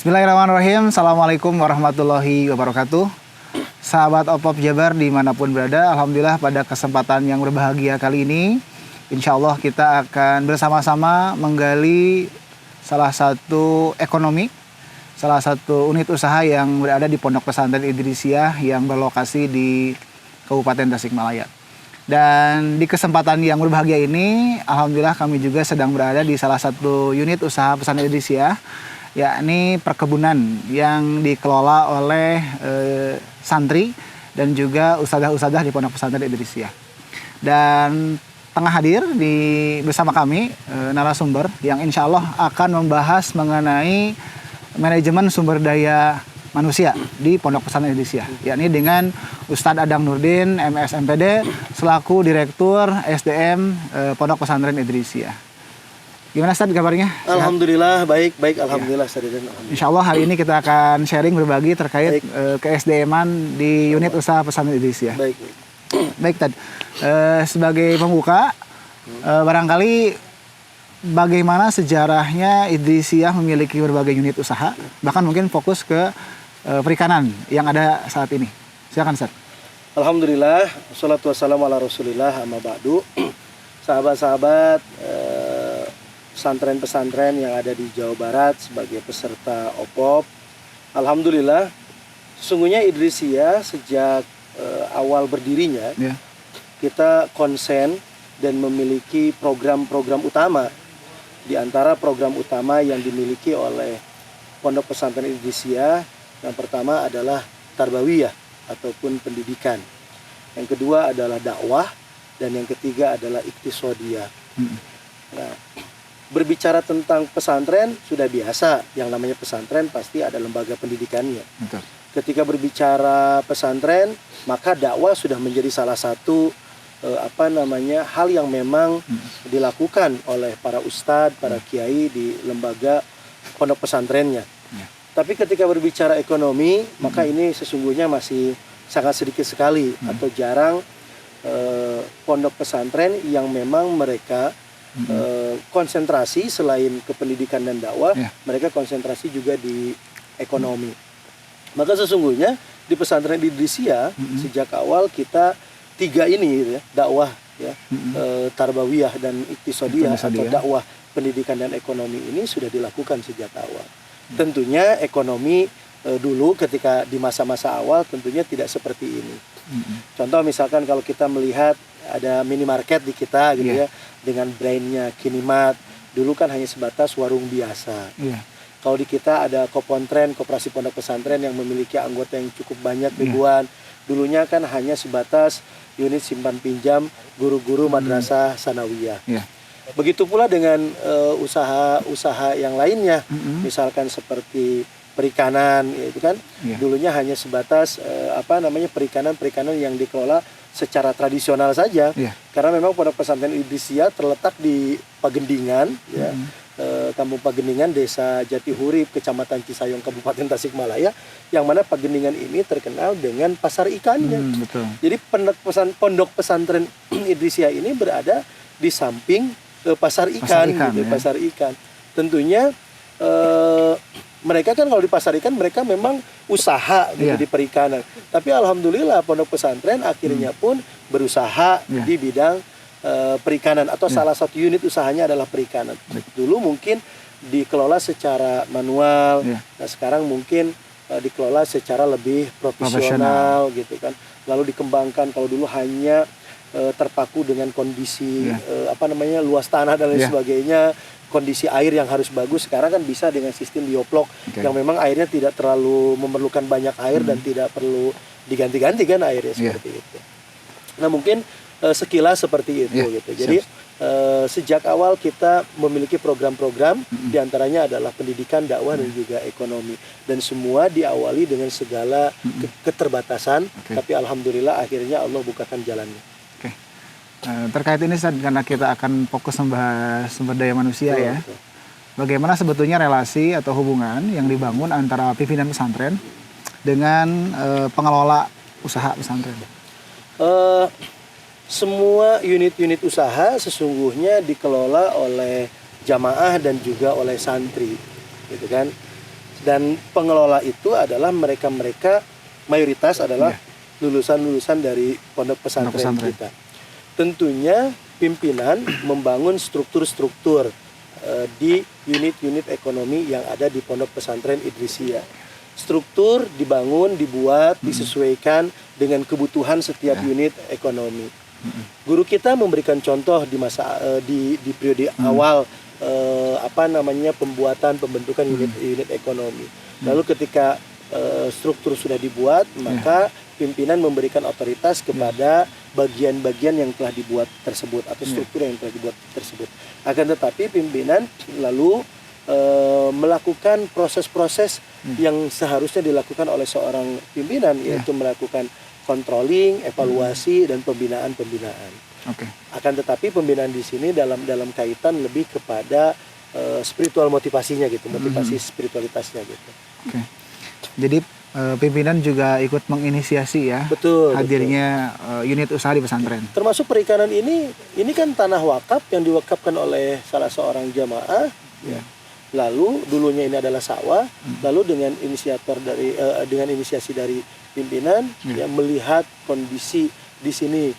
Bismillahirrahmanirrahim. Assalamualaikum warahmatullahi wabarakatuh. Sahabat Opop Jabar dimanapun berada, alhamdulillah pada kesempatan yang berbahagia kali ini, insya Allah kita akan bersama-sama menggali salah satu salah satu unit usaha yang berada di Pondok Pesantren Idrisiyah yang berlokasi di Kabupaten Tasikmalaya. Dan di kesempatan yang berbahagia ini, alhamdulillah kami juga sedang berada di salah satu unit usaha pesantren Idrisiyah, yakni perkebunan yang dikelola oleh santri dan juga ustadzah-ustadzah di Pondok Pesantren Idrisiyah. Dan tengah hadir bersama kami narasumber yang insya Allah akan membahas mengenai manajemen sumber daya manusia di Pondok Pesantren Idrisiyah, yakni dengan Ustadz Adang Nurdin, MS MPD, selaku Direktur SDM Pondok Pesantren Idrisiyah. Gimana Ustadz kabarnya? Alhamdulillah, baik, alhamdulillah Ustadz. Insya Allah hari ini kita akan sharing berbagi terkait ke-SDM-an di unit usaha pesantren Idrisiyah. Baik Tad, sebagai pembuka, barangkali bagaimana sejarahnya Idrisiyah memiliki berbagai unit usaha, bahkan mungkin fokus ke perikanan yang ada saat ini. Silakan Ustadz. Alhamdulillah, wassalatu wassalamu ala rasulillah, amma ba'du. Sahabat-sahabat pesantren-pesantren yang ada di Jawa Barat sebagai peserta OPOP, alhamdulillah, sesungguhnya Idrisiyah sejak awal berdirinya, kita konsen dan memiliki program-program utama. Di antara program utama yang dimiliki oleh Pondok Pesantren Idrisiyah, yang pertama adalah tarbawiyah ataupun pendidikan. Yang kedua adalah dakwah, dan yang ketiga adalah iktisodiyah. Nah, berbicara tentang pesantren sudah biasa, yang namanya pesantren pasti ada lembaga pendidikannya. Betul. Ketika berbicara pesantren, maka dakwah sudah menjadi salah satu hal yang memang dilakukan oleh para ustadz, para kiai di lembaga pondok pesantrennya. Tapi ketika berbicara ekonomi, maka ini sesungguhnya masih sangat sedikit sekali atau jarang pondok pesantren yang memang mereka konsentrasi selain ke pendidikan dan dakwah, mereka konsentrasi juga di ekonomi. Maka sesungguhnya di pesantren Idrisiyah sejak awal kita tiga ini, dakwah, tarbawiyah dan iktisodiyah atau dakwah, pendidikan dan ekonomi ini sudah dilakukan sejak awal. Tentunya ekonomi dulu ketika di masa-masa awal tentunya tidak seperti ini. Contoh misalkan kalau kita melihat ada minimarket di kita gitu ya, dengan brandnya Kinimat, dulu kan hanya sebatas warung biasa. Kalau di kita ada Kopontren, Koperasi Pondok Pesantren yang memiliki anggota yang cukup banyak, ribuan. Dulunya kan hanya sebatas unit simpan pinjam guru-guru madrasah sanawiyah. Begitu pula dengan usaha-usaha yang lainnya, misalkan seperti perikanan, itu kan dulunya hanya sebatas perikanan yang dikelola secara tradisional saja, karena memang Pondok Pesantren Idrisiyah terletak di Pagendingan, Kampung Pagendingan, Desa Jatihurip, Kecamatan Cisayong, Kabupaten Tasikmalaya, yang mana Pagendingan ini terkenal dengan pasar ikannya. Betul. Jadi Pondok Pesantren Idrisiyah ini berada di samping pasar ikan, pasar ikan. Tentunya mereka kan kalau di pasar ikan mereka memang usaha di perikanan. Tapi alhamdulillah Pondok Pesantren akhirnya pun berusaha di bidang perikanan, atau salah satu unit usahanya adalah perikanan. Dulu mungkin dikelola secara manual, nah sekarang mungkin dikelola secara lebih profesional gitu kan. Lalu dikembangkan, kalau dulu hanya terpaku dengan kondisi luas tanah dan lain sebagainya, kondisi air yang harus bagus, sekarang kan bisa dengan sistem bioplok yang memang airnya tidak terlalu memerlukan banyak air dan tidak perlu diganti-ganti kan airnya seperti itu. Nah mungkin sekilas seperti itu gitu. Jadi sejak awal kita memiliki program-program, diantaranya adalah pendidikan, dakwah dan juga ekonomi, dan semua diawali dengan segala keterbatasan, tapi alhamdulillah akhirnya Allah bukakan jalannya. Terkait ini karena kita akan fokus membahas sumber daya manusia, bagaimana sebetulnya relasi atau hubungan yang dibangun antara pimpinan pesantren dengan pengelola usaha pesantren? Semua unit-unit usaha sesungguhnya dikelola oleh jamaah dan juga oleh santri, gitu kan. Dan pengelola itu adalah mereka-mereka mayoritas adalah lulusan-lulusan dari pondok pesantren kita. Tentunya pimpinan membangun struktur-struktur di unit-unit ekonomi yang ada di pondok pesantren Idrisiyah. Struktur dibangun, dibuat, disesuaikan dengan kebutuhan setiap unit ekonomi. Guru kita memberikan contoh di masa di periode awal pembentukan unit ekonomi. Lalu ketika struktur sudah dibuat, maka pimpinan memberikan otoritas kepada bagian-bagian yang telah dibuat tersebut atau struktur yang telah dibuat tersebut. Akan tetapi pimpinan lalu melakukan proses-proses yang seharusnya dilakukan oleh seorang pimpinan, yaitu melakukan controlling, evaluasi, dan pembinaan-pembinaan. Akan tetapi pembinaan di sini dalam kaitan lebih kepada spiritual motivasinya gitu, motivasi spiritualitasnya gitu. Jadi pimpinan juga ikut menginisiasi ya, hadirnya unit usaha di pesantren. Termasuk perikanan ini kan tanah wakaf yang diwakafkan oleh salah seorang jamaah. Lalu dulunya ini adalah sawah, lalu dengan inisiasi dari pimpinan yang melihat kondisi di sini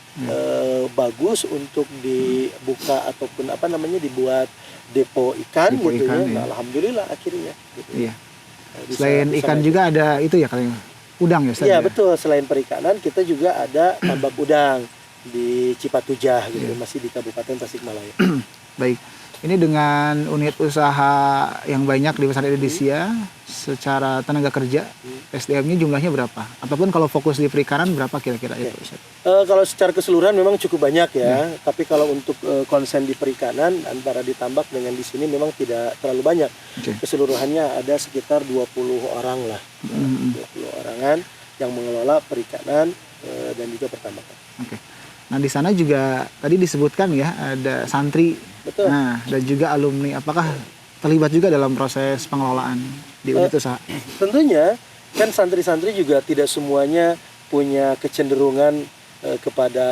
bagus untuk dibuka ataupun dibuat depo ikan gitu ya. Nah, alhamdulillah akhirnya gitu. Selain ikan juga ada itu ya kalian udang ya? Iya betul, selain perikanan kita juga ada tambak udang di Cipatujah gitu, masih di Kabupaten Tasikmalaya. Baik, ini dengan unit usaha yang banyak di pesantren Idrisiyah, secara tenaga kerja SDM-nya jumlahnya berapa? Ataupun kalau fokus di perikanan berapa kira-kira itu? Kalau secara keseluruhan memang cukup banyak ya, tapi kalau untuk konsen di perikanan antara di tambak dengan di sini memang tidak terlalu banyak. Keseluruhannya ada sekitar 20 orang lah, 20 orangan yang mengelola perikanan dan juga pertambakan. Nah di sana juga tadi disebutkan ya ada santri, nah dan juga alumni. Apakah terlibat juga dalam proses pengelolaan di unit usaha? Tentunya kan santri-santri juga tidak semuanya punya kecenderungan kepada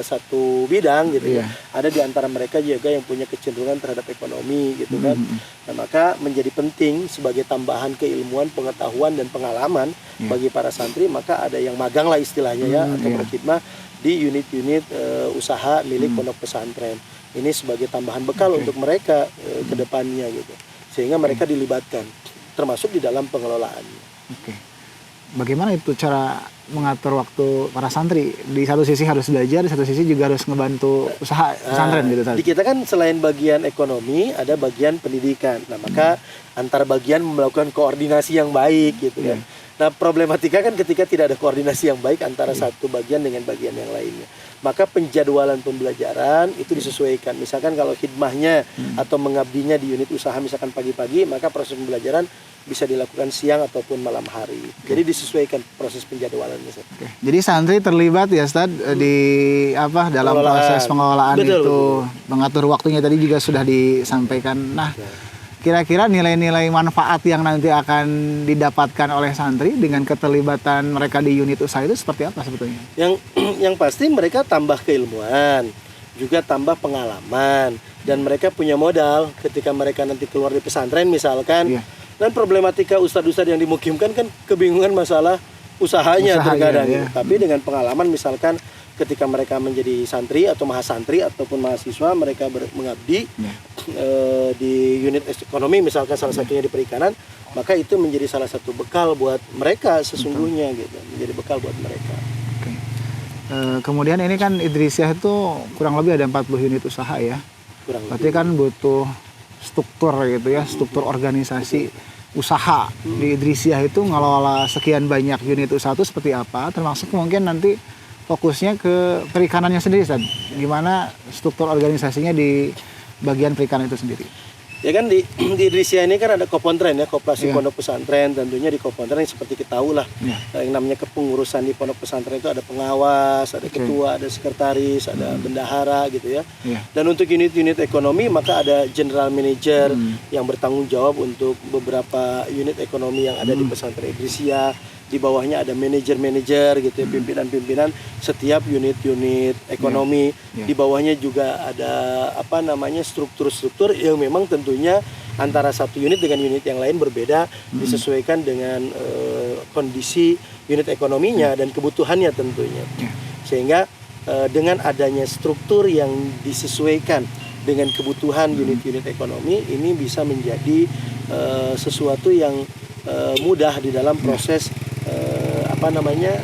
satu bidang gitu ya. Ada di antara mereka juga yang punya kecenderungan terhadap ekonomi gitu kan. Nah, maka menjadi penting sebagai tambahan keilmuan, pengetahuan dan pengalaman bagi para santri, maka ada yang magang lah istilahnya ya, atau berkhidmah di unit-unit usaha milik pondok pesantren. Ini sebagai tambahan bekal untuk mereka ke depannya gitu. Sehingga mereka dilibatkan termasuk di dalam pengelolaannya. Bagaimana itu cara mengatur waktu para santri? Di satu sisi harus belajar, di satu sisi juga harus ngebantu usaha pesantren gitu tadi. Di kita kan selain bagian ekonomi ada bagian pendidikan. Nah, maka antar bagian melakukan koordinasi yang baik gitu kan. Nah, problematika kan ketika tidak ada koordinasi yang baik antara satu bagian dengan bagian yang lainnya. Maka penjadwalan pembelajaran itu disesuaikan. Misalkan kalau khidmahnya atau mengabdinya di unit usaha misalkan pagi-pagi, maka proses pembelajaran bisa dilakukan siang ataupun malam hari. Jadi disesuaikan proses penjadwalannya. Jadi santri terlibat ya Ustaz dalam proses pengelolaan itu. Mengatur waktunya tadi juga sudah disampaikan. Nah, kira-kira nilai-nilai manfaat yang nanti akan didapatkan oleh santri dengan keterlibatan mereka di unit usaha itu seperti apa sebetulnya? Yang pasti mereka tambah keilmuan, juga tambah pengalaman, dan mereka punya modal ketika mereka nanti keluar di pesantren misalkan. Dan problematika ustadz-ustadz yang dimukimkan kan kebingungan masalah usahanya terkadang. Tapi dengan pengalaman misalkan ketika mereka menjadi santri atau mahasantri ataupun mahasiswa, mereka mengabdi di unit ekonomi misalkan salah satunya di perikanan, maka itu menjadi salah satu bekal buat mereka sesungguhnya gitu, menjadi bekal buat mereka. Kemudian ini kan Idrisiyah itu kurang lebih ada 40 unit usaha ya. Berarti kan butuh struktur gitu ya, struktur organisasi usaha di Idrisiyah itu ngelola sekian banyak unit usaha itu seperti apa, termasuk mungkin nanti fokusnya ke perikanannya sendiri Ustaz. Gimana struktur organisasinya di bagian perikanan itu sendiri? Ya kan di Idrisiyah ini kan ada Kopontren ya, Koperasi Pondok Pesantren. Tentunya di Kopontren seperti kita tahu lah, yang namanya kepengurusan di pondok pesantren itu ada pengawas, ada ketua, ada sekretaris, ada bendahara gitu ya. Dan untuk unit-unit ekonomi maka ada general manager yang bertanggung jawab untuk beberapa unit ekonomi yang ada di pesantren Idrisiyah. di bawahnya ada manajer-manajer gitu ya, pimpinan-pimpinan setiap unit-unit ekonomi. Di bawahnya juga ada apa namanya struktur-struktur yang memang tentunya antara satu unit dengan unit yang lain berbeda, disesuaikan dengan kondisi unit ekonominya dan kebutuhannya tentunya. Sehingga dengan adanya struktur yang disesuaikan dengan kebutuhan unit-unit ekonomi, ini bisa menjadi sesuatu yang mudah di dalam proses apa namanya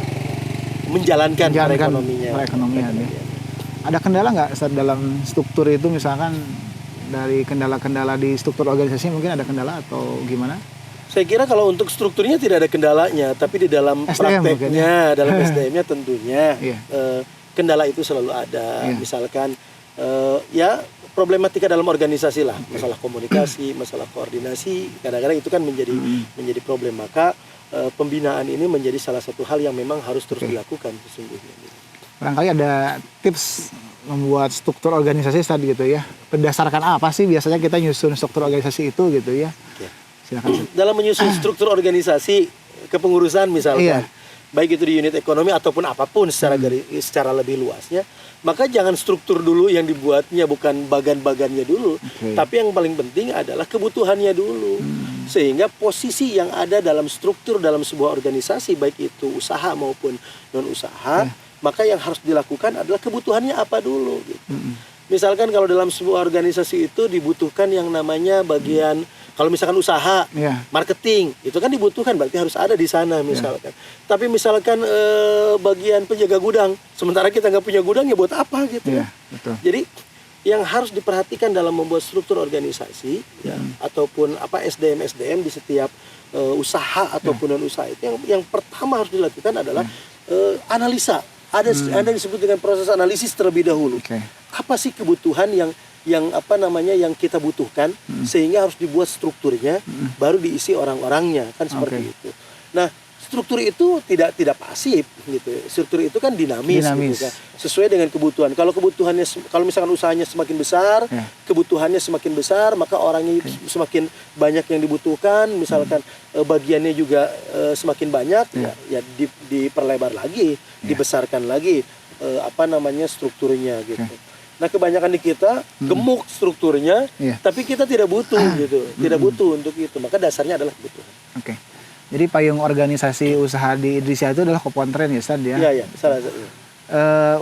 menjalankan perekonomian. Ada kendala nggak Ustaz dalam struktur itu, misalkan dari kendala-kendala di struktur organisasi mungkin ada kendala atau gimana? Saya kira kalau untuk strukturnya tidak ada kendalanya, tapi di dalam prakteknya, dalam SDM-nya tentunya kendala itu selalu ada. Misalkan ya problematika dalam organisasi lah, masalah komunikasi, masalah koordinasi, kadang-kadang itu kan menjadi problem. Maka pembinaan ini menjadi salah satu hal yang memang harus terus dilakukan sesungguhnya. Barangkali ada tips membuat struktur organisasi tadi gitu ya. Berdasarkan apa sih biasanya kita nyusun struktur organisasi itu gitu ya? Silakan. Dalam menyusun struktur organisasi kepengurusan misalkan, baik itu di unit ekonomi ataupun apapun secara lebih luasnya, maka jangan struktur dulu yang dibuatnya, bukan bagan-bagannya dulu, tapi yang paling penting adalah kebutuhannya dulu. Sehingga posisi yang ada dalam struktur dalam sebuah organisasi, baik itu usaha maupun non usaha, maka yang harus dilakukan adalah kebutuhannya apa dulu gitu. Misalkan kalau dalam sebuah organisasi itu dibutuhkan yang namanya bagian, kalau misalkan usaha, marketing, itu kan dibutuhkan, berarti harus ada di sana misalkan. Tapi misalkan bagian penjaga gudang, sementara kita nggak punya gudang, ya buat apa gitu. Betul. Jadi yang harus diperhatikan dalam membuat struktur organisasi ataupun apa SDM di setiap usaha ataupun non usaha itu, yang pertama harus dilakukan adalah analisa. Ada yang disebut dengan proses analisis terlebih dahulu. Apa sih kebutuhan yang apa namanya yang kita butuhkan, sehingga harus dibuat strukturnya, baru diisi orang-orangnya, kan seperti itu. Nah, struktur itu tidak pasif gitu. Struktur itu kan dinamis. Gitu, kan? Sesuai dengan kebutuhan. Kalau kebutuhannya, kalau misalkan usahanya semakin besar, kebutuhannya semakin besar, maka orangnya semakin banyak yang dibutuhkan. Misalkan bagiannya juga semakin banyak, ya diperlebar lagi, dibesarkan lagi apa namanya strukturnya gitu. Nah, kebanyakan di kita gemuk strukturnya, tapi kita tidak butuh gitu, tidak butuh untuk itu. Maka dasarnya adalah kebutuhan. Jadi payung organisasi usaha di Idrisia itu adalah Kopontren ya, Ustaz ya? Iya, salah satu.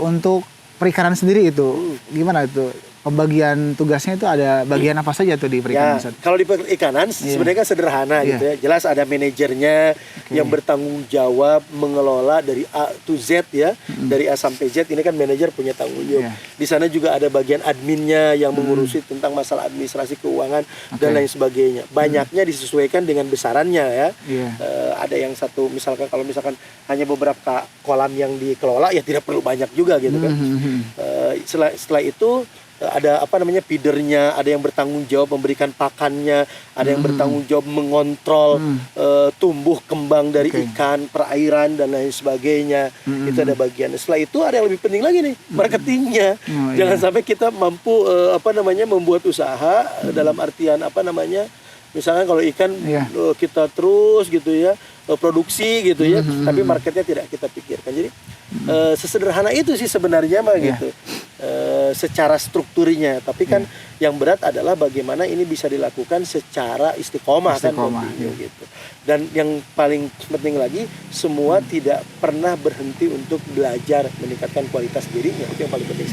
Untuk perikanan sendiri itu gimana itu? Pembagian tugasnya itu ada bagian apa saja tuh di perikanan? Kalau di perikanan sebenarnya kan sederhana gitu ya. Jelas ada manajernya yang bertanggung jawab mengelola dari A to Z ya. Dari A sampai Z ini kan manajer punya tanggung jawab. Di sana juga ada bagian adminnya yang mengurusi tentang masalah administrasi keuangan dan lain sebagainya. Banyaknya disesuaikan dengan besarannya ya. Ada yang satu misalkan kalau misalkan hanya beberapa kolam yang dikelola, ya tidak perlu banyak juga gitu kan. Setelah itu ada apa namanya feedernya, ada yang bertanggung jawab memberikan pakannya, ada yang bertanggung jawab mengontrol tumbuh kembang dari ikan, perairan dan lain sebagainya. Itu ada bagian. Setelah itu ada yang lebih penting lagi nih, marketingnya. Jangan sampai kita mampu apa namanya membuat usaha dalam artian apa namanya, misalnya kalau ikan kita terus gitu ya produksi gitu ya, tapi marketnya tidak kita pikirkan. Jadi sesederhana itu sih sebenarnya mah gitu. Secara strukturnya, tapi kan yang berat adalah bagaimana ini bisa dilakukan secara istiqomah kan gitu. Dan yang paling penting lagi, semua tidak pernah berhenti untuk belajar meningkatkan kualitas dirinya, itu yang paling penting.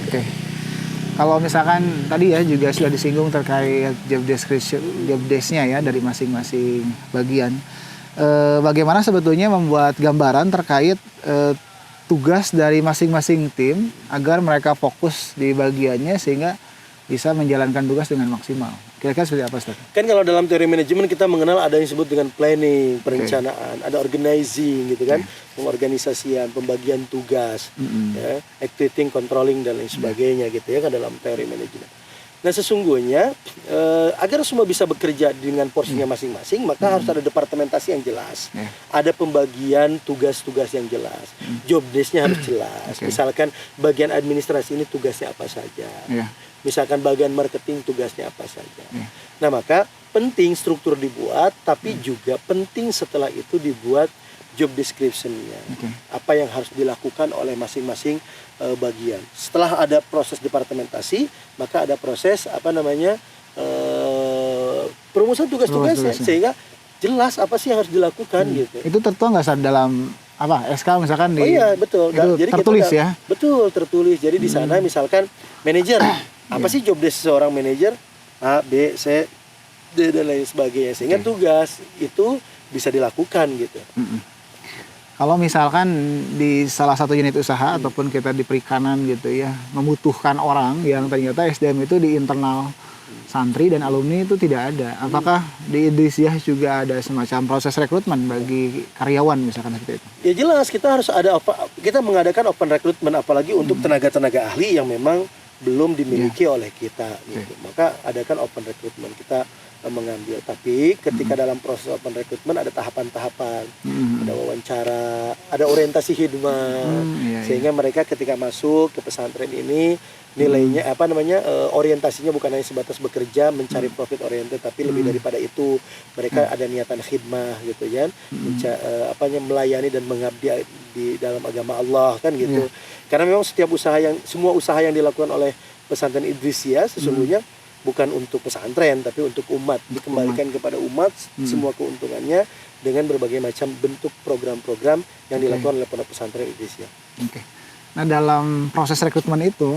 Kalau misalkan tadi ya juga sudah disinggung terkait job description, job desk-nya ya dari masing-masing bagian. Bagaimana sebetulnya membuat gambaran terkait tugas dari masing-masing tim agar mereka fokus di bagiannya sehingga bisa menjalankan tugas dengan maksimal. Kira-kira seperti apa, Ustaz? Kan kalau dalam teori manajemen kita mengenal ada yang disebut dengan planning, perencanaan, ada organizing gitu kan, pengorganisasian, pembagian tugas, ya, activating, controlling dan lain sebagainya gitu ya kan dalam teori manajemen. Nah sesungguhnya agar semua bisa bekerja dengan porsinya masing-masing, maka harus ada departementasi yang jelas, ada pembagian tugas-tugas yang jelas, job desk-nya harus jelas. Misalkan bagian administrasi ini tugasnya apa saja, misalkan bagian marketing tugasnya apa saja. Nah maka penting struktur dibuat, tapi juga penting setelah itu dibuat job description-nya. Oke. Apa yang harus dilakukan oleh masing-masing bagian. Setelah ada proses departementasi, maka ada proses perumusan tugas-tugasnya, sehingga jelas apa sih yang harus dilakukan gitu. Itu tertuang nggak saat dalam SK misalkan Oh iya, betul. Itu jadi tertulis ya? Betul, tertulis. Jadi di sana misalkan manajer, apa sih job desk seorang manajer? A, B, C, D dan lain sebagainya. Sehingga tugas itu bisa dilakukan gitu. Kalau misalkan di salah satu unit usaha ataupun kita di perikanan gitu ya, membutuhkan orang yang ternyata SDM itu di internal santri dan alumni itu tidak ada. Apakah di Idrisiyah juga ada semacam proses rekrutmen bagi karyawan misalkan seperti itu? Ya jelas, kita mengadakan open rekrutmen, apalagi untuk tenaga-tenaga ahli yang memang belum dimiliki oleh kita gitu. Maka adakan open rekrutmen, kita mengambil. Tapi ketika dalam proses open rekrutmen ada tahapan-tahapan, ada wawancara, ada orientasi hidmah, sehingga mereka ketika masuk ke pesantren ini nilainya orientasinya bukan hanya sebatas bekerja mencari profit oriented, tapi lebih daripada itu mereka ada niatan khidmah gitu ya, melayani dan mengabdi di dalam agama Allah kan gitu. Karena memang semua usaha yang dilakukan oleh pesantren Idrisiyah sesungguhnya bukan untuk pesantren tapi untuk umat, dikembalikan kepada umat semua keuntungannya dengan berbagai macam bentuk program-program yang dilakukan oleh pondok pesantren Idrisiyah. Nah, dalam proses rekrutmen itu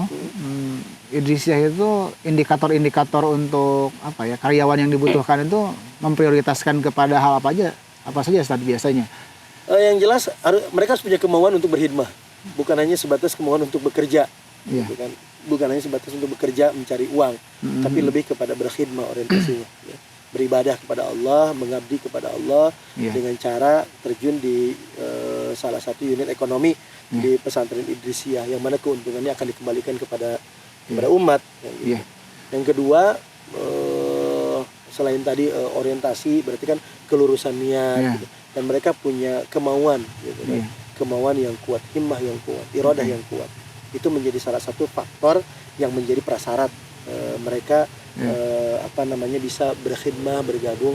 Idrisiyah itu indikator-indikator untuk karyawan yang dibutuhkan itu memprioritaskan kepada hal apa saja Ustaz biasanya? Yang jelas mereka harus punya kemauan untuk berkhidmah, bukan hanya sebatas kemauan untuk bekerja, gitu kan? Bukan hanya sebatas untuk bekerja mencari uang, tapi lebih kepada berkhidmah orientasinya, ya. Beribadah kepada Allah, mengabdi kepada Allah dengan cara terjun di salah satu unit ekonomi di pesantren Idrisiyah, yang mana keuntungannya akan dikembalikan kepada umat. Gitu. Yang kedua, selain tadi orientasi, berarti kan kelurusan niat, gitu. Dan mereka punya kemauan, gitu, kan? Kemauan yang kuat, himmah yang kuat, iradah yang kuat. Itu menjadi salah satu faktor yang menjadi prasyarat mereka bisa berkhidmah, bergabung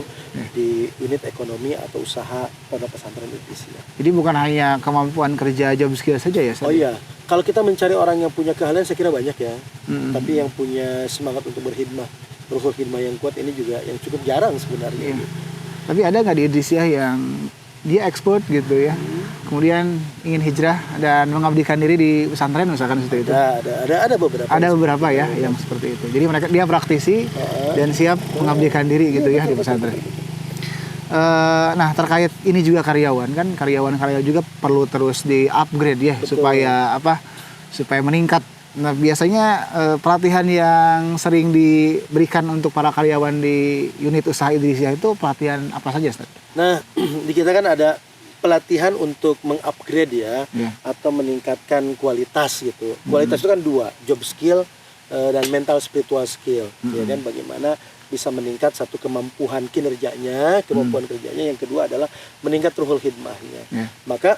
di unit ekonomi atau usaha pondok pesantren Idrisiyah. Jadi bukan hanya kemampuan kerja job skill saja ya? Oh iya, kalau kita mencari orang yang punya keahlian saya kira banyak ya, tapi yang punya semangat untuk berkhidmah, ruhul khidmah yang kuat ini juga yang cukup jarang sebenarnya. Tapi ada nggak di Idrisiyah yang dia ekspor gitu ya, kemudian ingin hijrah dan mengabdikan diri di pesantren misalkan seperti itu? Ada beberapa. Ada beberapa ya yang seperti itu. Jadi dia praktisi dan siap mengabdikan diri gitu ya di pesantren. Nah, terkait ini juga karyawan juga perlu terus di upgrade ya. Betul. supaya meningkat. Nah, biasanya pelatihan yang sering diberikan untuk para karyawan di unit usaha Idrisiyah itu pelatihan apa saja, Ustaz? Nah, di kita kan ada pelatihan untuk mengupgrade atau meningkatkan kualitas gitu. Kualitas itu kan dua, job skill dan mental spiritual skill. Ya kan, bagaimana bisa meningkat satu kemampuan kinerjanya, kerjanya. Yang kedua adalah meningkat ruhul khidmahnya. Maka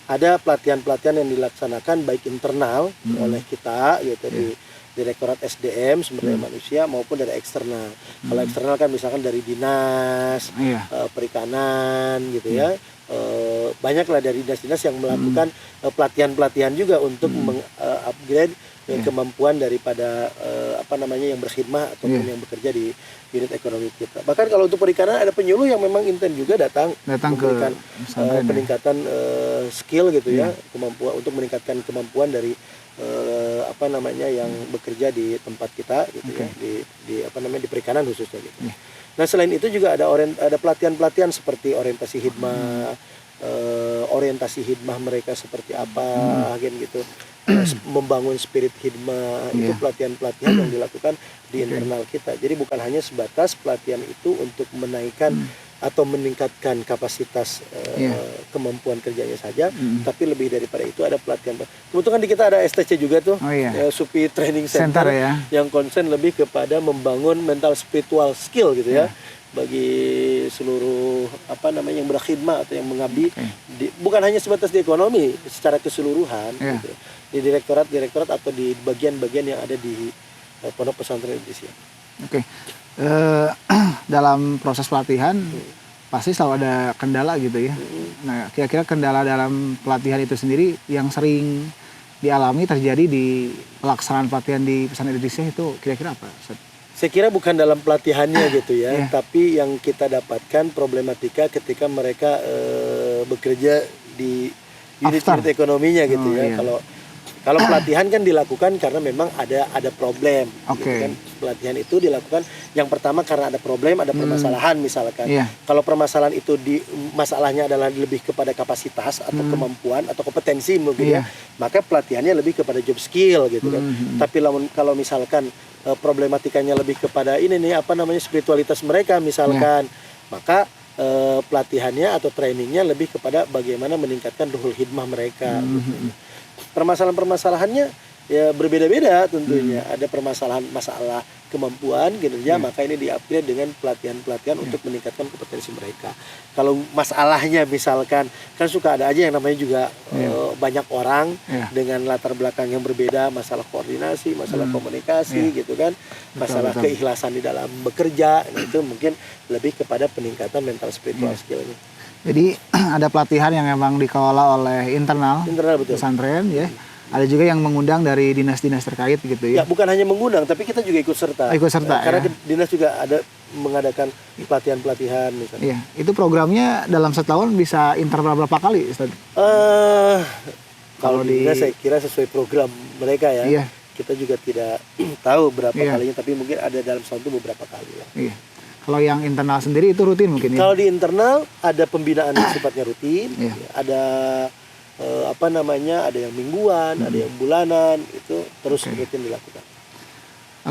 ada pelatihan-pelatihan yang dilaksanakan baik internal oleh kita gitu di Direktorat SDM Sumber Daya Manusia maupun dari eksternal. Kalau eksternal kan misalkan dari dinas perikanan gitu ya. Banyaklah dari dinas-dinas yang melakukan pelatihan-pelatihan juga untuk mengupgrade kemampuan daripada yang berkhidmah ataupun yang bekerja di unit ekonomi kita. Bahkan kalau untuk perikanan ada penyuluh yang memang intent juga datang memberikan peningkatan skill gitu ya, kemampuan untuk meningkatkan kemampuan dari yang bekerja di tempat kita gitu ya, di perikanan khususnya gitu. Nah, selain itu juga ada pelatihan-pelatihan seperti orientasi hidmah, orientasi hidmah mereka seperti apa gitu. Membangun spirit hidmah, itu pelatihan-pelatihan yang dilakukan di internal kita. Jadi bukan hanya sebatas pelatihan itu untuk menaikkan atau meningkatkan kapasitas kemampuan kerjanya saja, tapi lebih daripada itu ada pelatihan. Kebetulan di kita ada STC juga tuh, Supi Training Center yang konsen lebih kepada membangun mental spiritual skill gitu ya, bagi seluruh yang berkhidmah atau yang mengabdi, bukan hanya sebatas di ekonomi, secara keseluruhan gitu, di direktorat atau di bagian-bagian yang ada di pondok pesantren Idrisiyah. Dalam proses pelatihan pasti selalu ada kendala gitu ya. Nah, kira-kira kendala dalam pelatihan itu sendiri yang sering dialami terjadi di pelaksanaan pelatihan di pesantren Idrisiyah itu kira-kira apa, Ustaz? Saya kira bukan dalam pelatihannya gitu ya, Iya. tapi yang kita dapatkan problematika ketika mereka bekerja di unit-unit ekonominya gitu Oh, ya. iya. Kalau pelatihan kan dilakukan karena memang ada problem. Oke. Gitu kan. Pelatihan itu dilakukan yang pertama karena ada problem, ada permasalahan misalkan. Iya. Kalau permasalahan itu masalahnya adalah lebih kepada kapasitas atau kemampuan atau kompetensi mungkin ya, Iya. maka pelatihannya lebih kepada job skill gitu kan. Tapi kalau misalkan problematikanya lebih kepada ini nih apa namanya spiritualitas mereka misalkan, maka pelatihannya atau trainingnya lebih kepada bagaimana meningkatkan ruhul hidmah mereka. Gitu. Permasalahan-permasalahannya ya berbeda-beda tentunya. Ada masalah kemampuan kinerja, maka ini di-upgrade dengan pelatihan-pelatihan untuk meningkatkan kompetensi mereka. Kalau masalahnya misalkan kan suka ada aja yang namanya juga banyak orang dengan latar belakang yang berbeda, masalah koordinasi, masalah komunikasi gitu kan, masalah keikhlasan di dalam bekerja. Nah, itu mungkin lebih kepada peningkatan mental spiritual skillnya. Jadi ada pelatihan yang memang dikelola oleh internal Betul. pesantren ya. Ada juga yang mengundang dari dinas-dinas terkait gitu ya. Ya, bukan hanya mengundang, tapi kita juga ikut serta. Ikut serta, karena ya. dinas juga ada mengadakan pelatihan-pelatihan misalnya. Iya, itu programnya dalam setahun bisa interval berapa kali, Ustaz? Kalau di dinas saya kira sesuai program mereka ya. Iya. Kita juga tidak tahu berapa Iya. kalinya, tapi mungkin ada dalam setahun itu beberapa kali lah. Iya. Kalau yang internal sendiri itu rutin mungkin ya? Kalau di internal ada pembinaan yang sifatnya rutin, Iya. ada ada yang mingguan, ada yang bulanan, itu terus rutin dilakukan.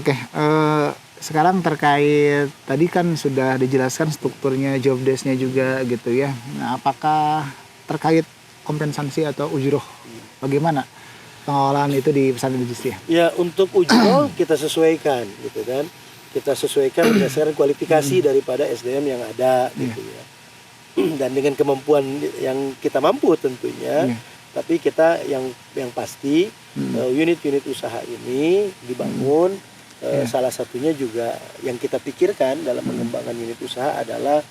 Oke, sekarang terkait tadi kan sudah dijelaskan strukturnya, job desk-nya juga gitu ya. Nah, apakah terkait kompensasi atau ujroh, bagaimana pengelolaan itu di pesantren Idrisiyah? Ya, untuk ujroh kita sesuaikan gitu kan. Kita sesuaikan berdasarkan kualifikasi daripada SDM yang ada gitu ya. Dan dengan kemampuan yang kita mampu tentunya. Tapi kita yang pasti unit-unit usaha ini dibangun, salah satunya juga yang kita pikirkan dalam mengembangkan unit usaha adalah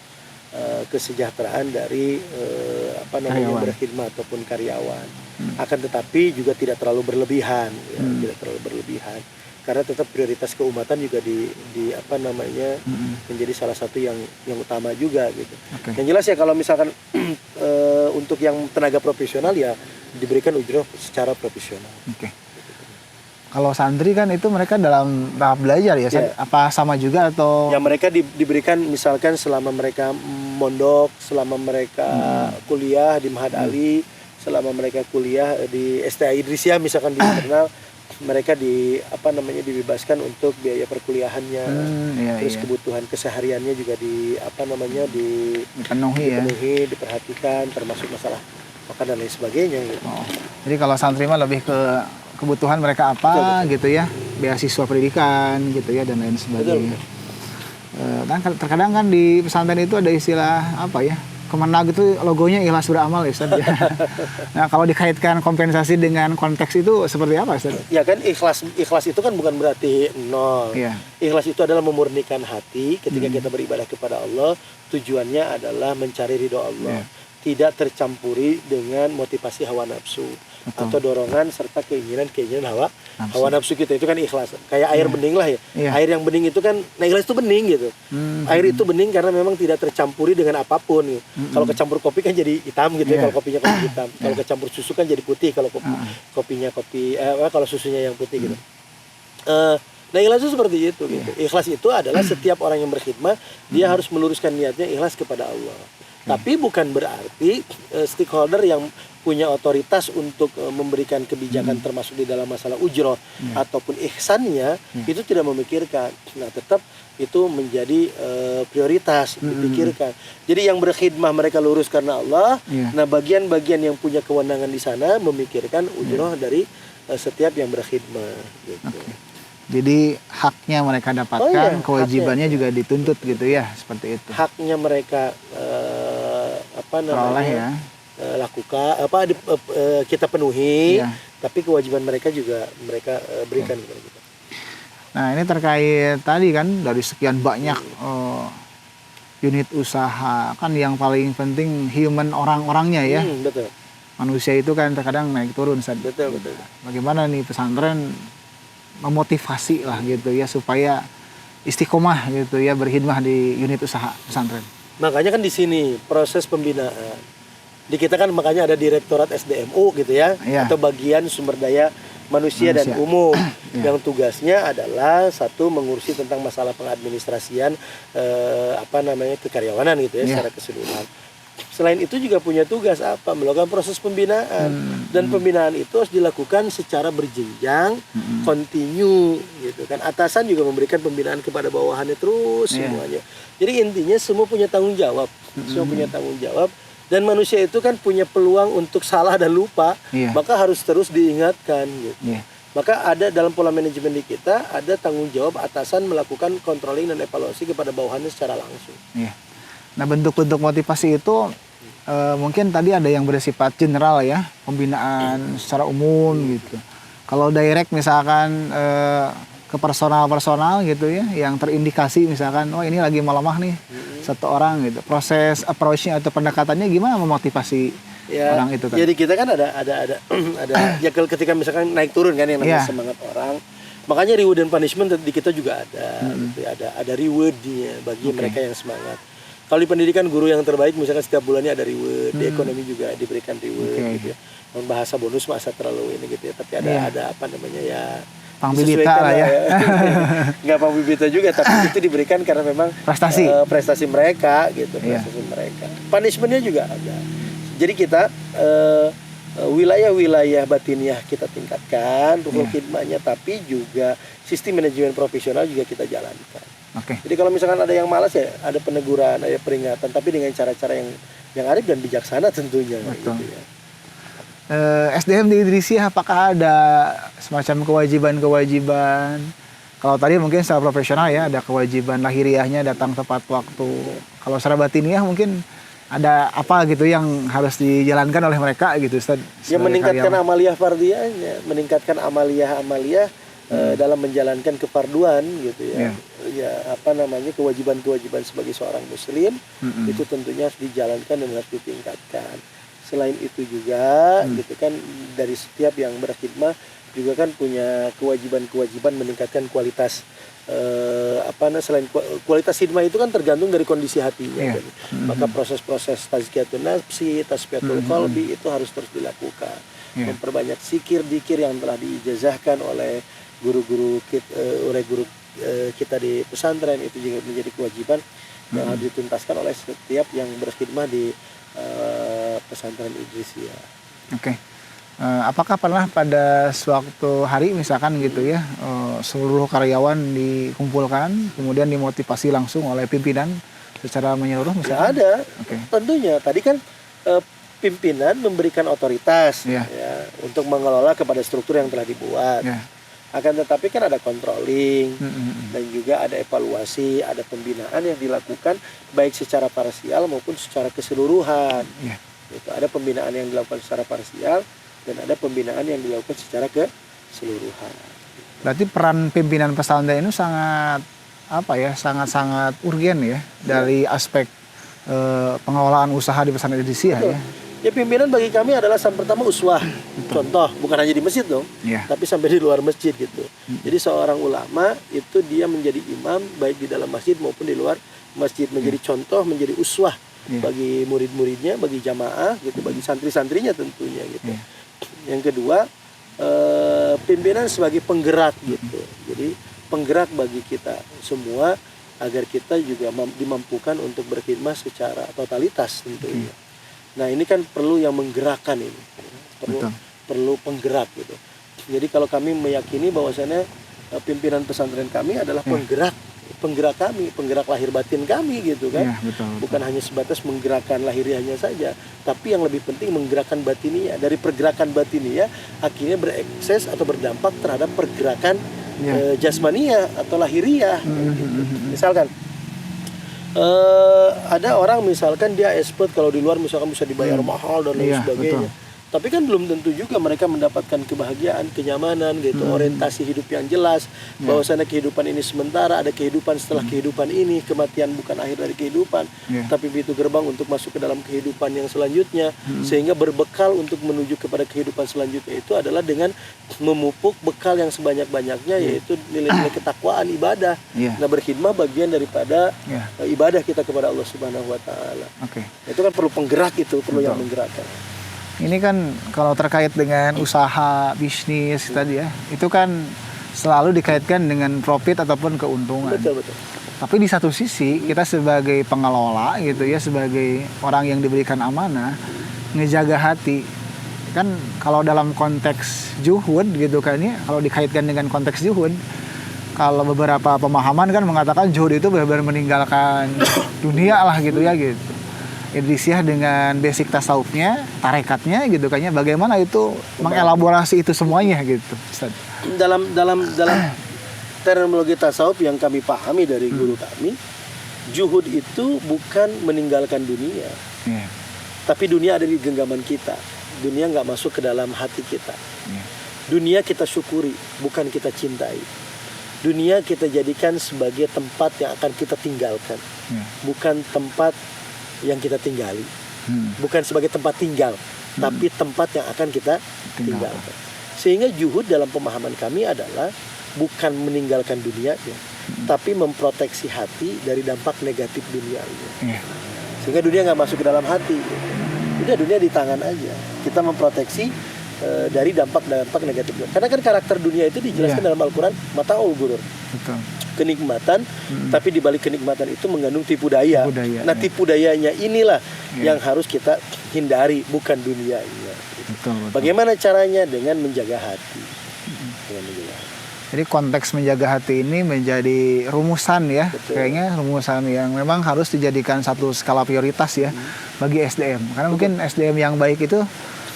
kesejahteraan dari berkhidmat ataupun karyawan. Akan tetapi juga tidak terlalu berlebihan, ya, tidak terlalu berlebihan. Karena tetap prioritas keumatan juga menjadi salah satu yang utama juga gitu. Yang jelas ya kalau misalkan untuk yang tenaga profesional ya diberikan ujroh secara profesional. Kalau santri kan itu mereka dalam tahap belajar ya, apa sama juga atau? Ya mereka diberikan misalkan selama mereka mondok, selama mereka kuliah di Mahad Ali, selama mereka kuliah di STA Idrisiyah misalkan di internal, mereka dibebaskan untuk biaya perkuliahannya, terus kebutuhan kesehariannya juga dipenuhi, diperhatikan, termasuk masalah makan dan lain sebagainya. Gitu. Jadi kalau santri mah lebih ke kebutuhan mereka apa gitu ya, beasiswa pendidikan gitu ya dan lain sebagainya. Kan terkadang kan di pesantren itu ada istilah apa ya? Kemenag itu logonya ikhlas beramal ya Ustaz. Nah kalau dikaitkan kompensasi dengan konteks itu seperti apa Ustaz? Ya kan ikhlas itu kan bukan berarti nol. Ikhlas itu adalah memurnikan hati ketika kita beribadah kepada Allah. Tujuannya adalah mencari ridho Allah. Tidak tercampuri dengan motivasi hawa nafsu. Atau dorongan serta keinginan hawa nafsu kita. Itu kan ikhlas. Kayak air bening lah ya. Air yang bening itu kan, nah ikhlas itu bening gitu. Air itu bening karena memang tidak tercampuri dengan apapun gitu. Kalau kecampur kopi kan jadi hitam gitu ya, kalau kopinya kopi hitam. Kalau kecampur susu kan jadi putih kalau kalau susunya yang putih gitu. Nah ikhlas itu seperti itu gitu. Ikhlas itu adalah setiap orang yang berkhidmat dia harus meluruskan niatnya ikhlas kepada Allah. Tapi bukan berarti stakeholder yang punya otoritas untuk memberikan kebijakan termasuk di dalam masalah ujroh ataupun ihsannya itu tidak memikirkan. Nah tetap itu menjadi prioritas dipikirkan. Jadi yang berkhidmah mereka lurus karena Allah. Nah bagian-bagian yang punya kewenangan di sana memikirkan ujroh dari setiap yang berkhidmah. Gitu. Jadi haknya mereka dapatkan, kewajibannya juga dituntut gitu ya, seperti itu. Haknya mereka lakukan, kita penuhi, tapi kewajiban mereka juga mereka berikan kepada kita. Nah ini terkait tadi kan dari sekian banyak unit usaha, kan yang paling penting human orang-orangnya ya. Betul. Manusia itu kan terkadang naik turun, Ustaz. Betul. Bagaimana nih pesantren memotivasi lah gitu ya supaya istiqomah gitu ya berkhidmah di unit usaha pesantren. Makanya kan di sini proses pembinaan. Di kita kan makanya ada Direktorat SDMU gitu ya, atau bagian sumber daya manusia dan umum yang tugasnya adalah satu mengurusi tentang masalah pengadministrasian kekaryawanan gitu ya secara keseluruhan. Selain itu juga punya tugas apa? Melakukan proses pembinaan. Dan pembinaan itu harus dilakukan secara berjenjang, kontinu gitu kan. Atasan juga memberikan pembinaan kepada bawahannya terus semuanya. Jadi intinya semua punya tanggung jawab. Semua punya tanggung jawab. Dan manusia itu kan punya peluang untuk salah dan lupa, maka harus terus diingatkan gitu. Maka ada dalam pola manajemen di kita ada tanggung jawab atasan melakukan controlling dan evaluasi kepada bawahannya secara langsung. Nah, bentuk-bentuk motivasi itu mungkin tadi ada yang bersifat general ya, pembinaan secara umum gitu. Kalau direct misalkan ke personal gitu ya, yang terindikasi misalkan, oh ini lagi melemah nih satu orang gitu. Proses approach-nya atau pendekatannya gimana memotivasi orang itu kan? Jadi kita kan ada ya ketika misalkan naik turun kan yang namanya semangat orang. Makanya reward dan punishment di kita juga ada, gitu, ada reward-nya bagi mereka yang semangat. Kalau di pendidikan guru yang terbaik misalkan setiap bulannya ada reward, di ekonomi juga diberikan reward gitu ya. Bahasa bonus masa terlalu ini gitu ya, tapi ada apa namanya ya Pangbibita lah ya. Nggak pangbibita juga, tapi itu diberikan karena memang prestasi mereka gitu, mereka. Punishmentnya juga ada. Jadi kita wilayah-wilayah batiniah kita tingkatkan, rukun khidmahnya, tapi juga sistem manajemen profesional juga kita jalankan. Jadi kalau misalkan ada yang malas ya ada peneguran, ada peringatan, tapi dengan cara-cara yang arif dan bijaksana tentunya. Gitu ya. SDM di Idrisiyah apakah ada semacam kewajiban? Kalau tadi mungkin secara profesional ya ada kewajiban lahiriahnya datang tepat waktu. Kalau secara batiniah mungkin ada apa gitu yang harus dijalankan oleh mereka gitu, Ustaz? Ya meningkatkan amaliyah fardiyahnya, meningkatkan amaliyah dalam menjalankan kefarduan gitu ya. Ya kewajiban-kewajiban sebagai seorang muslim itu tentunya harus dijalankan dan harus ditingkatkan. Selain itu juga gitu kan dari setiap yang berkhidmah juga kan punya kewajiban meningkatkan kualitas selain kualitas khidmah itu kan tergantung dari kondisi hatinya. Maka proses-proses tazkiyatun nafsi, tasfiyatul qalbi itu harus terus dilakukan. Memperbanyak zikir-dzikir yang telah diijazahkan oleh guru-guru kita di pesantren, itu juga menjadi kewajiban yang harus dituntaskan oleh setiap yang berkhidmah di pesantren Idrisiyah. Apakah pernah pada suatu hari misalkan gitu ya seluruh karyawan dikumpulkan kemudian dimotivasi langsung oleh pimpinan secara menyeluruh misalkan? Ya ada. Tentunya tadi kan pimpinan memberikan otoritas ya untuk mengelola kepada struktur yang telah dibuat. Akan tetapi kan ada controlling dan juga ada evaluasi, ada pembinaan yang dilakukan baik secara parsial maupun secara keseluruhan. Gitu. Ada pembinaan yang dilakukan secara parsial dan ada pembinaan yang dilakukan secara keseluruhan. Berarti peran pimpinan pesantren itu sangat sangat urgen ya dari aspek pengelolaan usaha di pesantren Idrisiyah ya. Ya pimpinan bagi kami adalah yang pertama uswah, contoh bukan hanya di masjid dong, tapi sampai di luar masjid gitu. Jadi seorang ulama itu dia menjadi imam baik di dalam masjid maupun di luar masjid, menjadi contoh, menjadi uswah bagi murid-muridnya, bagi jamaah gitu, bagi santri-santrinya tentunya gitu. Yang kedua pimpinan sebagai penggerak gitu. Jadi penggerak bagi kita semua agar kita juga dimampukan untuk berkhidmah secara totalitas tentunya. Nah ini kan perlu yang menggerakkan ini, perlu penggerak gitu. Jadi kalau kami meyakini bahwasannya pimpinan pesantren kami adalah penggerak kami, penggerak lahir batin kami gitu kan. Bukan hanya sebatas menggerakkan lahiriahnya saja, tapi yang lebih penting menggerakkan batinnya. Dari pergerakan batinnya akhirnya berekses atau berdampak terhadap pergerakan jasmania atau lahiriah. Gitu. Misalkan ada orang misalkan dia expert kalau di luar misalkan bisa dibayar mahal dan lain sebagainya. Tapi kan belum tentu juga mereka mendapatkan kebahagiaan, kenyamanan gitu, orientasi hidup yang jelas, bahwasanya kehidupan ini sementara, ada kehidupan setelah kehidupan ini, kematian bukan akhir dari kehidupan, tapi pintu gerbang untuk masuk ke dalam kehidupan yang selanjutnya, sehingga berbekal untuk menuju kepada kehidupan selanjutnya itu adalah dengan memupuk bekal yang sebanyak-banyaknya, yaitu nilai-nilai ketakwaan, ibadah. Nah, berkhidmah bagian daripada ibadah kita kepada Allah Subhanahu wa taala. Itu kan perlu penggerak, itu perlu yang menggerakkan. Ini kan kalau terkait dengan usaha, bisnis tadi ya, itu kan selalu dikaitkan dengan profit ataupun keuntungan. Betul, betul. Tapi di satu sisi kita sebagai pengelola gitu ya, sebagai orang yang diberikan amanah, ngejaga hati. Kan kalau dalam konteks zuhud gitu kan ya, kalau dikaitkan dengan konteks zuhud, kalau beberapa pemahaman kan mengatakan zuhud itu benar-benar meninggalkan dunia lah gitu ya gitu. Idrisiyah dengan basic tasawufnya, tarekatnya gitu kayaknya, bagaimana itu mengelaborasi itu semuanya gitu, Ustaz. Dalam terminologi tasawuf yang kami pahami dari guru kami, zuhud itu bukan meninggalkan dunia, tapi dunia ada di genggaman kita. Dunia nggak masuk ke dalam hati kita. Dunia kita syukuri, bukan kita cintai. Dunia kita jadikan sebagai tempat yang akan kita tinggalkan, bukan tempat yang kita tinggali, bukan sebagai tempat tinggal, tapi tempat yang akan kita tinggalkan. Sehingga zuhud dalam pemahaman kami adalah bukan meninggalkan dunianya, tapi memproteksi hati dari dampak negatif dunianya. Sehingga dunia nggak masuk ke dalam hati. Udah, dunia di tangan aja. Kita memproteksi dari dampak-dampak negatif. Karena kan karakter dunia itu dijelaskan dalam Al-Quran, mata'ul ghurur. Kenikmatan, tapi di balik kenikmatan itu mengandung tipu daya. Nah, tipu dayanya inilah yang harus kita hindari, bukan dunianya. Bagaimana caranya? Dengan menjaga hati. Jadi konteks menjaga hati ini menjadi rumusan ya, kayaknya rumusan yang memang harus dijadikan satu skala prioritas ya bagi SDM. Karena mungkin SDM yang baik itu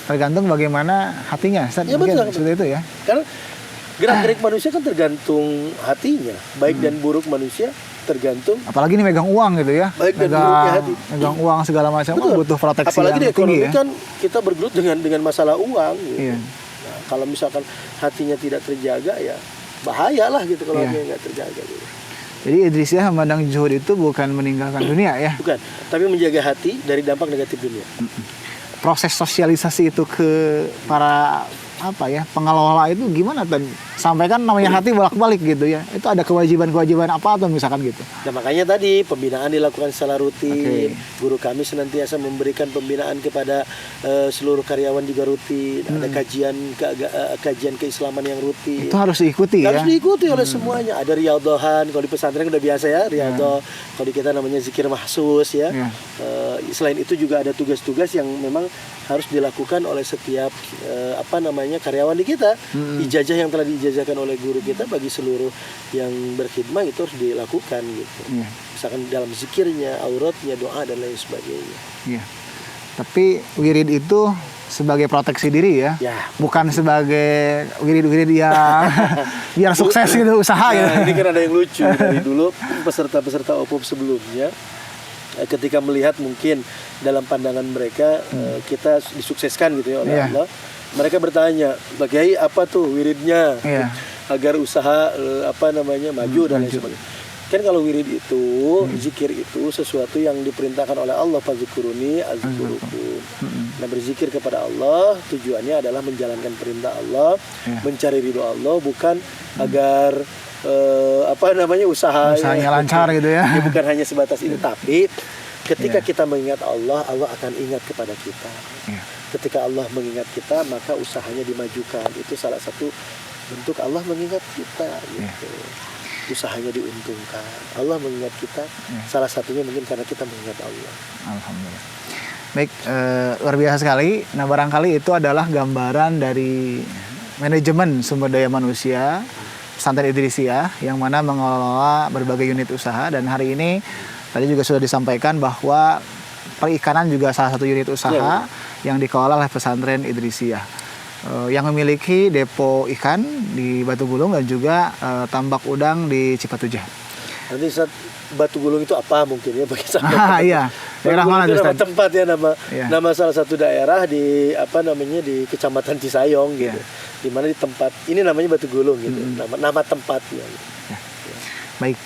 tergantung bagaimana hatinya. Ya, mungkin betul, seperti itu ya. Karena gerak-gerik manusia kan tergantung hatinya, baik dan buruk manusia tergantung. Apalagi nih megang uang gitu ya, baik dan buruknya hati. Megang uang segala macam, butuh proteksi. Apalagi yang di ekonomi tinggi, ya? kan kita bergelut dengan masalah uang. Gitu. Nah, kalau misalkan hatinya tidak terjaga, ya bahayalah gitu kalau hatinya nggak terjaga. Gitu. Jadi Idrisiyah memandang zuhud itu bukan meninggalkan dunia ya? Bukan, tapi menjaga hati dari dampak negatif dunia. Proses sosialisasi itu ke para pengelola itu gimana kan? Sampai kan namanya hati bolak-balik gitu ya. Itu ada kewajiban-kewajiban apa atau misalkan gitu. Nah, makanya tadi pembinaan dilakukan secara rutin. Guru kami senantiasa memberikan pembinaan kepada seluruh karyawan juga rutin. Ada kajian keislaman yang rutin. Itu harus diikuti ya. Harus diikuti oleh semuanya. Ada riyadhahan, kalau di pesantren udah biasa ya, riyadhah. Kalau di kita namanya zikir mahsus ya. Selain itu juga ada tugas-tugas yang memang harus dilakukan oleh setiap karyawan di kita. Ijazah yang telah diijazahkan oleh guru kita bagi seluruh yang berkhidmah itu harus dilakukan gitu. Misalkan dalam zikirnya, auratnya, doa dan lain sebagainya. Tapi wirid itu sebagai proteksi diri ya, bukan sebagai wirid-wirid yang biar sukses gitu usaha gitu. Ini kan ada yang lucu dari dulu peserta-peserta OPOP sebelumnya. Ketika melihat mungkin dalam pandangan mereka kita disukseskan gitu ya oleh Allah, mereka bertanya, Kiai apa tuh wiridnya agar usaha maju dan lain sebagainya. Kan kalau wirid itu, zikir itu sesuatu yang diperintahkan oleh Allah, fadzikuruni azkurukum. Nah, berzikir kepada Allah tujuannya adalah menjalankan perintah Allah, mencari ridho Allah, bukan agar usahanya lancar gitu ya. Bukan hanya sebatas itu, tapi ketika kita mengingat Allah, Allah akan ingat kepada kita. Ketika Allah mengingat kita, maka usahanya dimajukan. Itu salah satu bentuk Allah mengingat kita gitu. Usahanya diuntungkan. Allah mengingat kita, salah satunya mungkin karena kita mengingat Allah. Alhamdulillah. Baik, luar biasa sekali. Nah, barangkali itu adalah gambaran dari manajemen sumber daya manusia Pesantren Idrisiyah yang mana mengelola berbagai unit usaha. Dan hari ini tadi juga sudah disampaikan bahwa perikanan juga salah satu unit usaha yang dikelola oleh Pesantren Idrisiyah, yang memiliki depo ikan di Batu Gulung dan juga tambak udang di Cipatujah. Nanti saat Batu Gulung itu apa mungkin ya bagi saya. Iya. Daerah mana itu nama Ustaz? tempat ya, Iya. nama salah satu daerah di di Kecamatan Cisayong gitu. Iya. Di mana di tempat ini namanya Batu Gulung gitu. Nama tempatnya. Baik,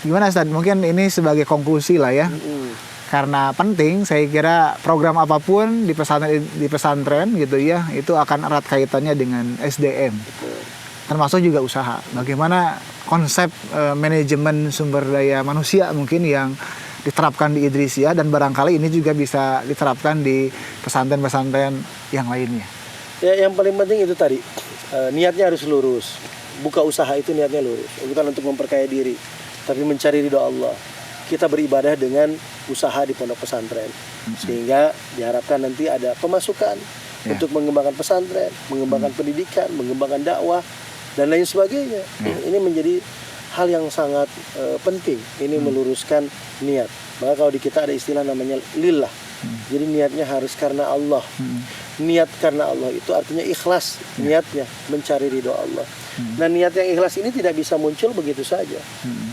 gimana Ustaz? Mungkin ini sebagai konklusi lah ya. Karena penting, saya kira program apapun di pesantren gitu ya, itu akan erat kaitannya dengan SDM. Termasuk juga usaha. Bagaimana konsep manajemen sumber daya manusia mungkin yang diterapkan di Idrisiyah, dan barangkali ini juga bisa diterapkan di pesantren-pesantren yang lainnya. Ya, yang paling penting itu tadi, niatnya harus lurus. Buka usaha itu niatnya lurus, bukan untuk memperkaya diri, tapi mencari ridho Allah. Kita beribadah dengan usaha di pondok pesantren, sehingga diharapkan nanti ada pemasukan untuk mengembangkan pesantren, mengembangkan pendidikan, mengembangkan dakwah, dan lain sebagainya. Ini menjadi hal yang sangat penting. Ini meluruskan niat. Maka kalau di kita ada istilah namanya lillah. Jadi niatnya harus karena Allah. Niat karena Allah itu artinya ikhlas niatnya, mencari ridho Allah. Nah, niat yang ikhlas ini tidak bisa muncul begitu saja.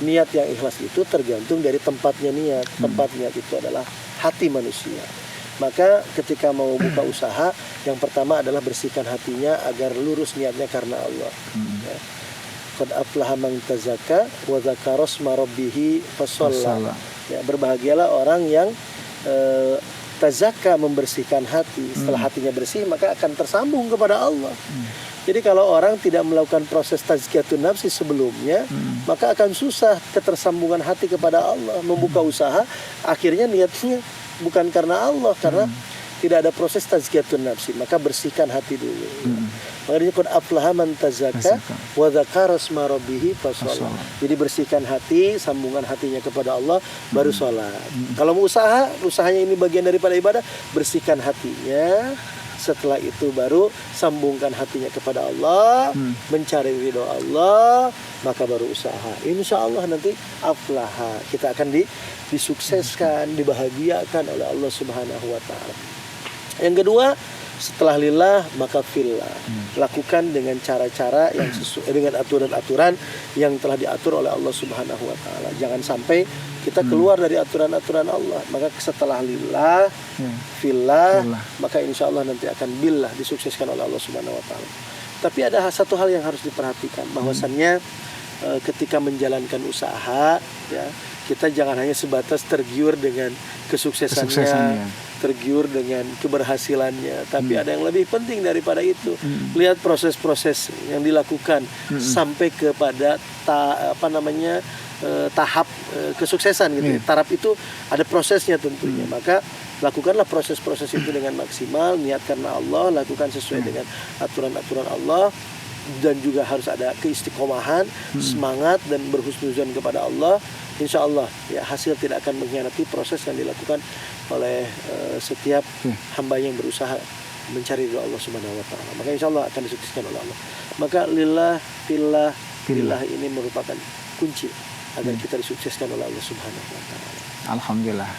Niat yang ikhlas itu tergantung dari tempatnya niat. Tempat niat itu adalah hati manusia. Maka ketika mau buka usaha, yang pertama adalah bersihkan hatinya agar lurus niatnya karena Allah. Ya. Qad aflaha man tazakka wa dzakara isma rabbih fasalla. Ya, berbahagialah orang yang tazakka, membersihkan hati. Setelah hatinya bersih, maka akan tersambung kepada Allah. Jadi kalau orang tidak melakukan proses tazkiyatun nafsi sebelumnya, maka akan susah ketersambungan hati kepada Allah. Membuka usaha, akhirnya niatnya bukan karena Allah, karena tidak ada proses tazkiyatun nafsi. Maka bersihkan hati dulu. Makanya qad aflaha man tazakka wa dzakara isma rabbih fasalla. Jadi bersihkan hati, sambungan hatinya kepada Allah, baru sholat. Kalau mau usaha, usahanya ini bagian daripada ibadah, bersihkan hatinya. Setelah itu baru sambungkan hatinya kepada Allah, mencari ridho Allah, maka baru usaha. Insya Allah nanti aflaha, kita akan disukseskan, dibahagiakan oleh Allah Subhanahu wa Ta'ala. Yang kedua, setelah lillah maka fillah. Lakukan dengan cara-cara yang sesuai dengan aturan-aturan yang telah diatur oleh Allah Subhanahu wa Ta'ala. Jangan sampai kita keluar dari aturan-aturan Allah. Maka setelah lillah, fillah, maka insya Allah nanti akan billah, disukseskan oleh Allah Subhanahu wa Ta'ala. Tapi ada satu hal yang harus diperhatikan, bahwasannya ketika menjalankan usaha, ya, kita jangan hanya sebatas tergiur dengan kesuksesannya, tergiur dengan keberhasilannya, tapi ada yang lebih penting daripada itu. Lihat proses-proses yang dilakukan sampai kepada tahap kesuksesan gitu. Taraf itu ada prosesnya tentunya. Maka lakukanlah proses-proses itu dengan maksimal, niat karena Allah, lakukan sesuai dengan aturan-aturan Allah, dan juga harus ada keistiqomahan, semangat dan berhusnuzon kepada Allah. Insya Allah ya, hasil tidak akan mengkhianati proses yang dilakukan oleh setiap hamba yang berusaha mencari ridho Allah Subhanahu wa Ta'ala. Maka insya Allah akan disukseskan oleh Allah. Maka lillah, fillah ini merupakan kunci agar kita disukseskan oleh Allah Subhanahu wa Ta'ala. Alhamdulillah.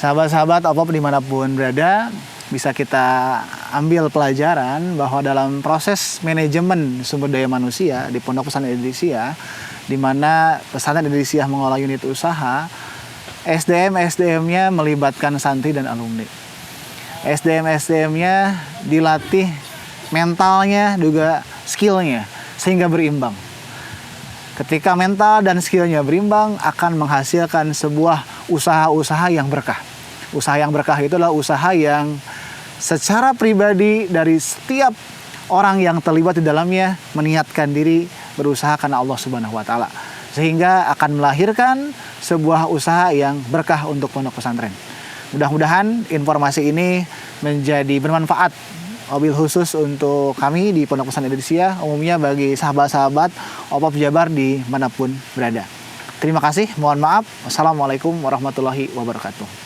Sahabat-sahabat OPOP dimanapun berada, bisa kita ambil pelajaran bahwa dalam proses manajemen sumber daya manusia di Pondok Pesantren Idrisiyah, di mana pesantren Idrisiyah mengelola unit usaha, SDM-nya melibatkan santri dan alumni. SDM-nya dilatih mentalnya juga skillnya sehingga berimbang. Ketika mental dan skillnya berimbang, akan menghasilkan sebuah usaha-usaha yang berkah. Usaha yang berkah itu adalah usaha yang secara pribadi dari setiap orang yang terlibat di dalamnya meniatkan diri berusaha karena Allah Subhanahu wa Ta'ala, sehingga akan melahirkan sebuah usaha yang berkah untuk pondok pesantren. Mudah-mudahan informasi ini menjadi bermanfaat, wabil khusus untuk kami di Pondok Pesantren Idrisiyah, umumnya bagi sahabat-sahabat OPOP Jabar di manapun berada. Terima kasih, mohon maaf. Wassalamualaikum warahmatullahi wabarakatuh.